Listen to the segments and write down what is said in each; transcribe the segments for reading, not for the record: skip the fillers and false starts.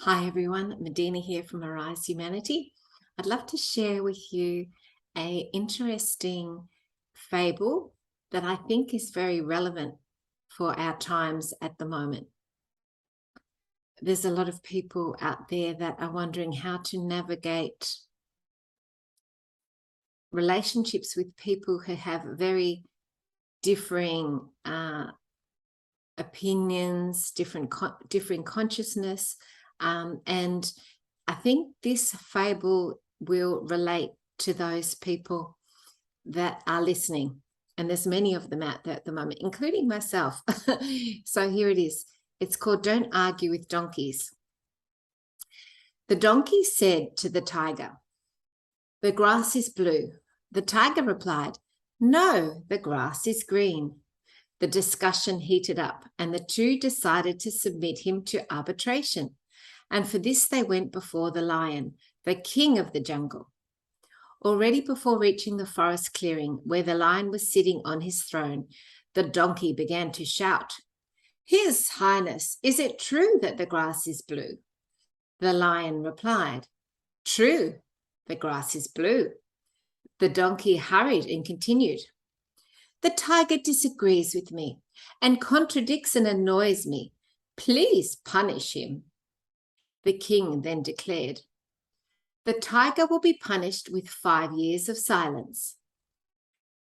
Hi everyone, Medina here from Arise Humanity. I'd love to share with you an interesting fable that I think is very relevant for our times at the moment. There's a lot of people out there that are wondering how to navigate relationships with people who have very differing opinions, different consciousness, and I think this fable will relate to those people that are listening. And there's many of them out there at the moment, including myself. So here it is. It's called Don't Argue with Donkeys. The donkey said to the tiger, "The grass is blue." The tiger replied, "No, the grass is green." The discussion heated up, and the two decided to submit him to arbitration. And for this they went before the lion, the king of the jungle. Already before reaching the forest clearing where the lion was sitting on his throne, the donkey began to shout, "His Highness, is it true that the grass is blue?" The lion replied, "True, the grass is blue." The donkey hurried and continued, "The tiger disagrees with me and contradicts and annoys me. Please punish him." The king then declared, "The tiger will be punished with 5 years of silence."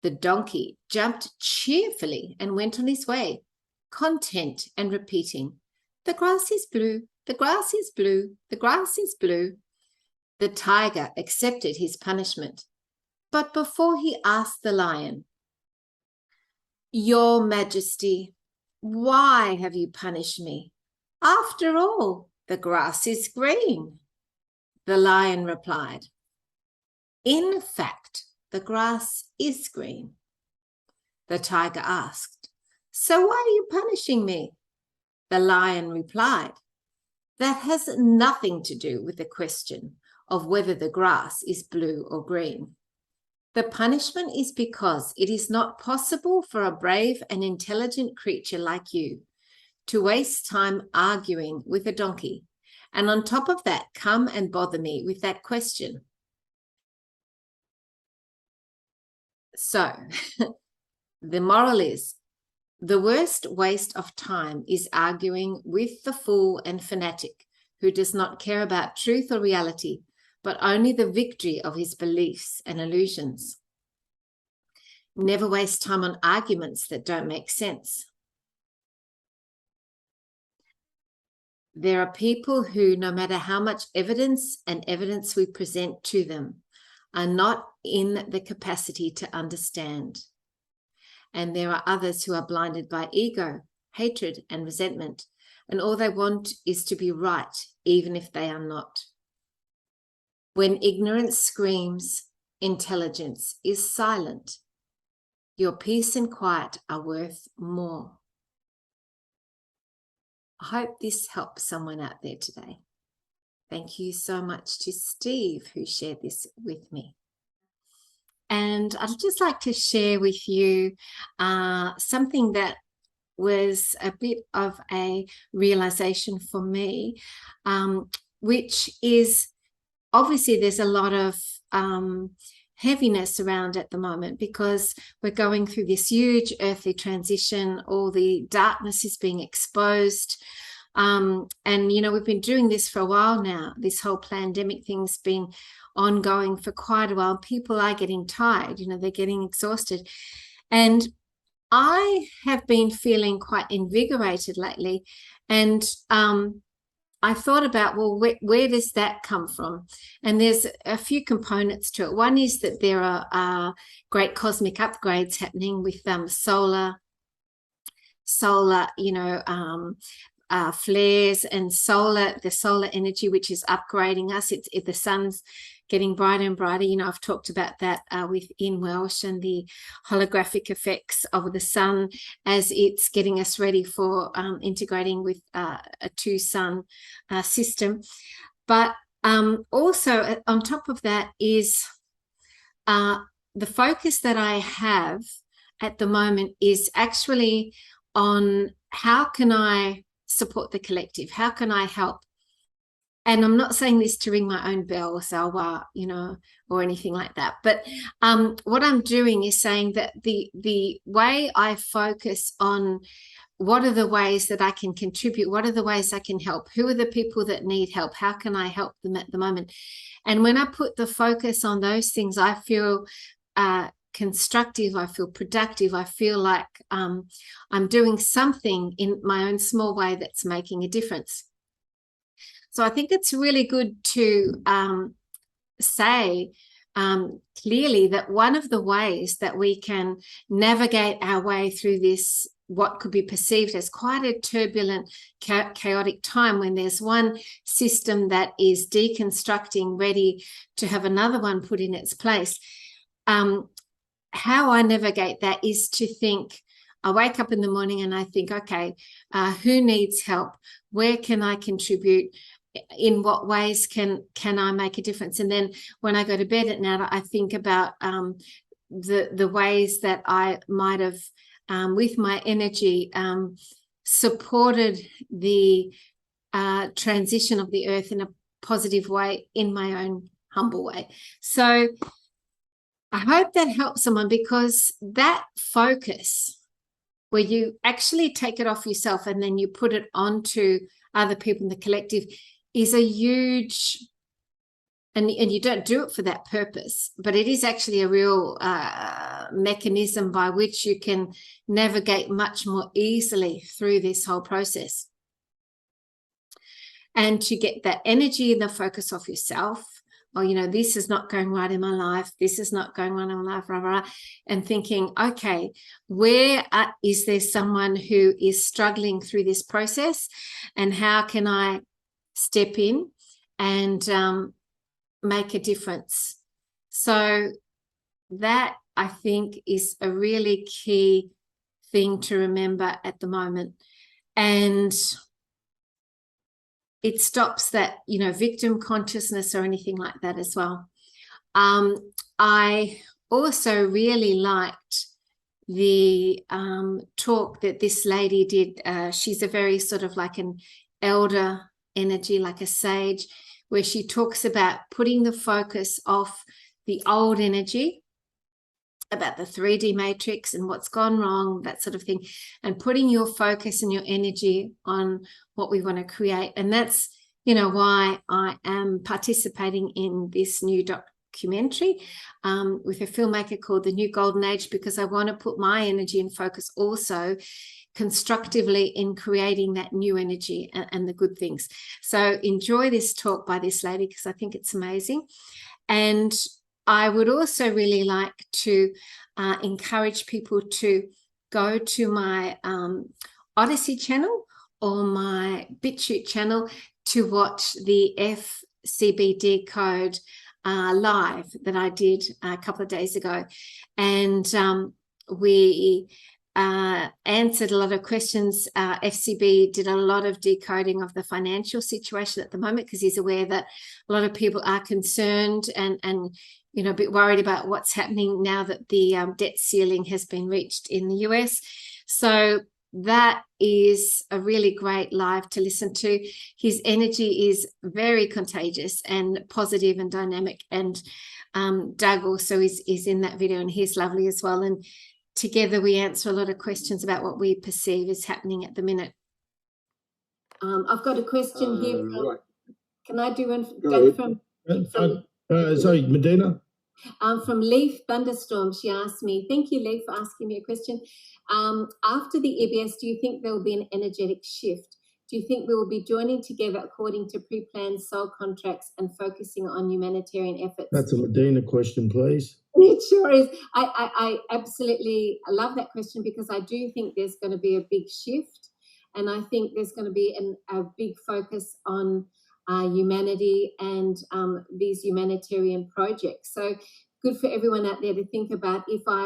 The donkey jumped cheerfully and went on his way, content and repeating, "The grass is blue, the grass is blue, the grass is blue." The tiger accepted his punishment, but before he asked the lion, "Your Majesty, why have you punished me? After all, the grass is green." The lion replied, "In fact, the grass is green." The tiger asked, "So why are you punishing me?" The lion replied, "That has nothing to do with the question of whether the grass is blue or green. The punishment is because it is not possible for a brave and intelligent creature like you to waste time arguing with a donkey, and on top of that, come and bother me with that question." So, the moral is, the worst waste of time is arguing with the fool and fanatic who does not care about truth or reality, but only the victory of his beliefs and illusions. Never waste time on arguments that don't make sense. There are people who, no matter how much evidence we present to them, are not in the capacity to understand. And there are others who are blinded by ego, hatred, and resentment, and all they want is to be right, even if they are not. When ignorance screams, intelligence is silent. Your peace and quiet are worth more. I hope this helps someone out there today. Thank you so much to Steve who shared this with me. And I'd just like to share with you something that was a bit of a realization for me, which is obviously there's a lot of heaviness around at the moment because we're going through this huge earthly transition. All the darkness is being exposed. And, you know, we've been doing this for a while now. This whole pandemic thing's been ongoing for quite a while. People are getting tired, you know, they're getting exhausted. And I have been feeling quite invigorated lately. And I thought about, well, where does that come from? And there's a few components to it. One is that there are great cosmic upgrades happening with solar, you know, flares and the solar energy, which is upgrading us. The sun's getting brighter and brighter. You know, I've talked about that within Welsh and the holographic effects of the sun as it's getting us ready for integrating with a two-sun system. But also on top of that is the focus that I have at the moment is actually on how can I support the collective? How can I help and I'm not saying this to ring my own bell or say, oh, wow, you know, or anything like that. But what I'm doing is saying that the way I focus on what are the ways that I can contribute, what are the ways I can help, who are the people that need help, how can I help them at the moment? And when I put the focus on those things, I feel constructive, I feel productive, I feel like I'm doing something in my own small way that's making a difference. So I think it's really good to say clearly that one of the ways that we can navigate our way through this, what could be perceived as quite a turbulent, chaotic time, when there's one system that is deconstructing, ready to have another one put in its place. How I navigate that is to think, I wake up in the morning and I think, okay, who needs help? Where can I contribute? In what ways can I make a difference? And then when I go to bed at night, I think about the ways that I might have, with my energy, supported the transition of the earth in a positive way, in my own humble way. So I hope that helps someone, because that focus, where you actually take it off yourself and then you put it onto other people in the collective, is a huge, and you don't do it for that purpose, but it is actually a real mechanism by which you can navigate much more easily through this whole process. And to get that energy and the focus off yourself, or, you know, this is not going right in my life, this is not going right in my life, blah, blah, blah, and thinking, okay, where is there someone who is struggling through this process, and how can I step in and make a difference? So that, I think, is a really key thing to remember at the moment. And it stops that, you know, victim consciousness or anything like that as well. I also really liked the talk that this lady did. She's a very sort of like an elder energy, like a sage, where she talks about putting the focus off the old energy, about the 3D matrix and what's gone wrong, that sort of thing, and putting your focus and your energy on what we want to create. And that's, you know, why I am participating in this new documentary with a filmmaker called The New Golden Age, because I want to put my energy and focus also constructively in creating that new energy and the good things. So enjoy this talk by this lady, because I think it's amazing. And I would also really like to encourage people to go to my Odyssey channel or my BitChute channel to watch the FCBD code live that I did a couple of days ago. And we answered a lot of questions. FCB did a lot of decoding of the financial situation at the moment, because he's aware that a lot of people are concerned and you know, a bit worried about what's happening now that the debt ceiling has been reached in the US. So that is a really great live to listen to. His energy is very contagious and positive and dynamic. And Doug also is in that video, and he's lovely as well. And together we answer a lot of questions about what we perceive is happening at the minute. I've got a question here. Right. Can I do one? Go from sorry, Medina? From Leaf Thunderstorm, she asked me, thank you, Leaf, for asking me a question. After the EBS, do you think there will be an energetic shift? Do you think we will be joining together according to pre-planned soul contracts and focusing on humanitarian efforts? That's a Medina question, please. It sure is. I absolutely love that question, because I do think there's going to be a big shift, and I think there's going to be a big focus on humanity and these humanitarian projects. So good for everyone out there to think about, if I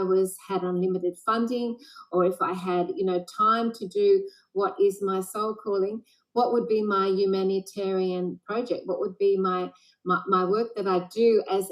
had unlimited funding, or if I had, you know, time to do what is my soul calling, what would be my humanitarian project? What would be my work that I do as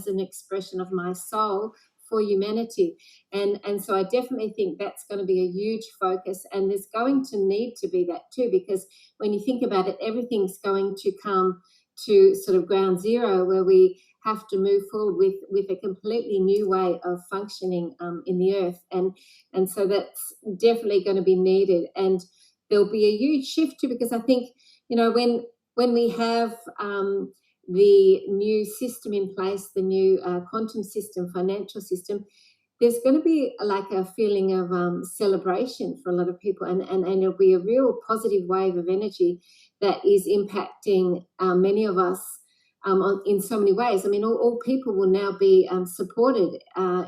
an expression of my soul for humanity? And so I definitely think that's going to be a huge focus, and there's going to need to be that too, because when you think about it, everything's going to come to sort of ground zero, where we have to move forward with a completely new way of functioning in the earth, and so that's definitely going to be needed. And there'll be a huge shift too, because I think, you know, when we have the new system in place, the new quantum system, financial system, there's going to be like a feeling of celebration for a lot of people, and it'll be a real positive wave of energy that is impacting many of us in so many ways. I mean, all people will now be supported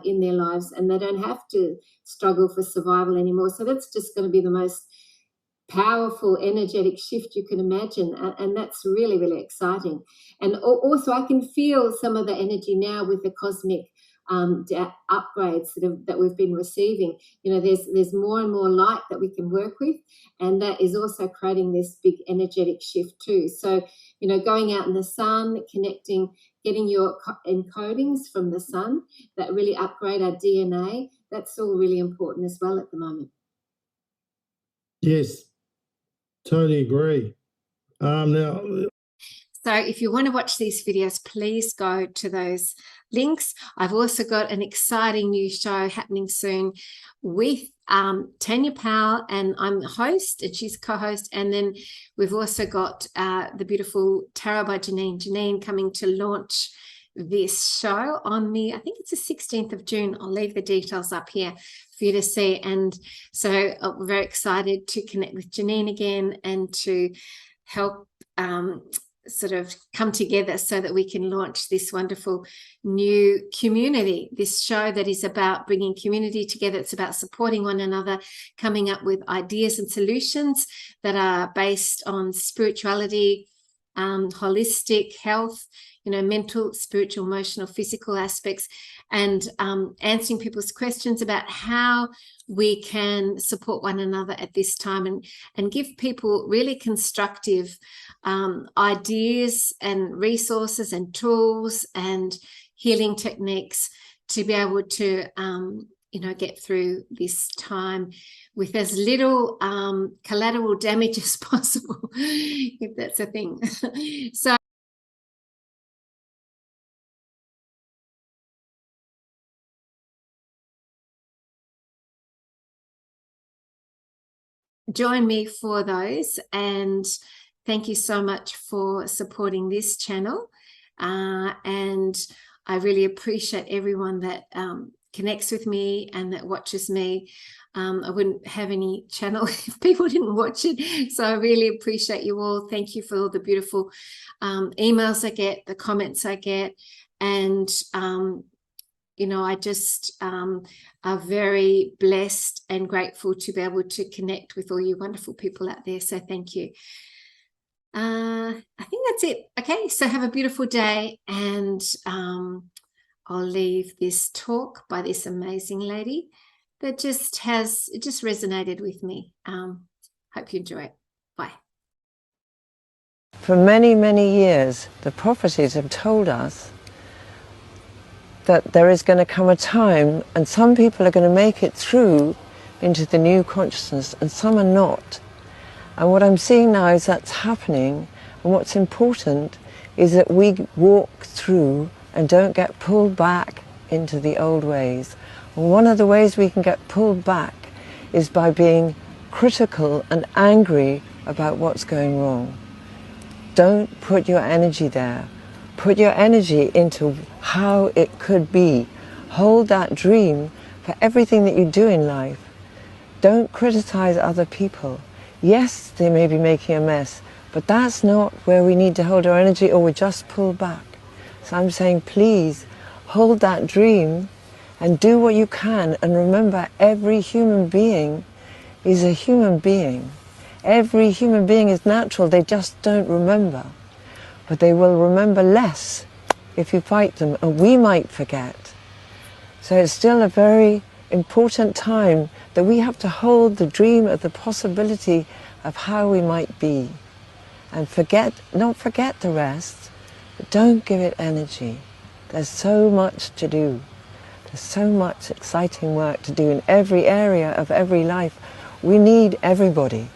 in their lives, and they don't have to struggle for survival anymore. So that's just going to be the most powerful, energetic shift you can imagine, and that's really, really exciting. And also, I can feel some of the energy now with the cosmic upgrades that we've been receiving. You know, there's more and more light that we can work with, and that is also creating this big energetic shift too. So, you know, going out in the sun, connecting, getting your encodings from the sun that really upgrade our DNA, that's all really important as well at the moment. Yes, totally agree. Now, so if you want to watch these videos, please go to those links. I've also got an exciting new show happening soon with Tanya Powell, and I'm the host and she's co-host. And then we've also got the beautiful Tarot by Janine coming to launch this show on I think it's the 16th of June. I'll leave the details up here for you to see. And so we're very excited to connect with Janine again and to help sort of come together so that we can launch this wonderful new community, this show that is about bringing community together. It's about supporting one another, coming up with ideas and solutions that are based on spirituality, holistic health, you know, mental, spiritual, emotional, physical aspects, and answering people's questions about how we can support one another at this time, and give people really constructive ideas and resources and tools and healing techniques to be able to you know, get through this time with as little collateral damage as possible, if that's a thing. So join me for those, and thank you so much for supporting this channel, and I really appreciate everyone that connects with me and that watches me. I wouldn't have any channel if people didn't watch it, so I really appreciate you all. Thank you for all the beautiful emails I get, the comments I get, and you know, I just are very blessed and grateful to be able to connect with all you wonderful people out there. So thank you. I think that's it. Okay, so have a beautiful day, and I'll leave this talk by this amazing lady that just resonated with me. Hope you enjoy it. Bye. For many, many years, the prophecies have told us that there is going to come a time, and some people are going to make it through into the new consciousness, and some are not. And what I'm seeing now is that's happening, and what's important is that we walk through and don't get pulled back into the old ways. And one of the ways we can get pulled back is by being critical and angry about what's going wrong. Don't put your energy there. Put your energy into how it could be. Hold that dream for everything that you do in life. Don't criticize other people. Yes, they may be making a mess, but that's not where we need to hold our energy, or we just pull back. So I'm saying, please hold that dream and do what you can, and remember, every human being is a human being. Every human being is natural, they just don't remember. But they will remember less if you fight them, and we might forget. So it's still a very important time that we have to hold the dream of the possibility of how we might be, and not forget the rest, but don't give it energy. There's so much to do. There's so much exciting work to do in every area of every life. We need everybody.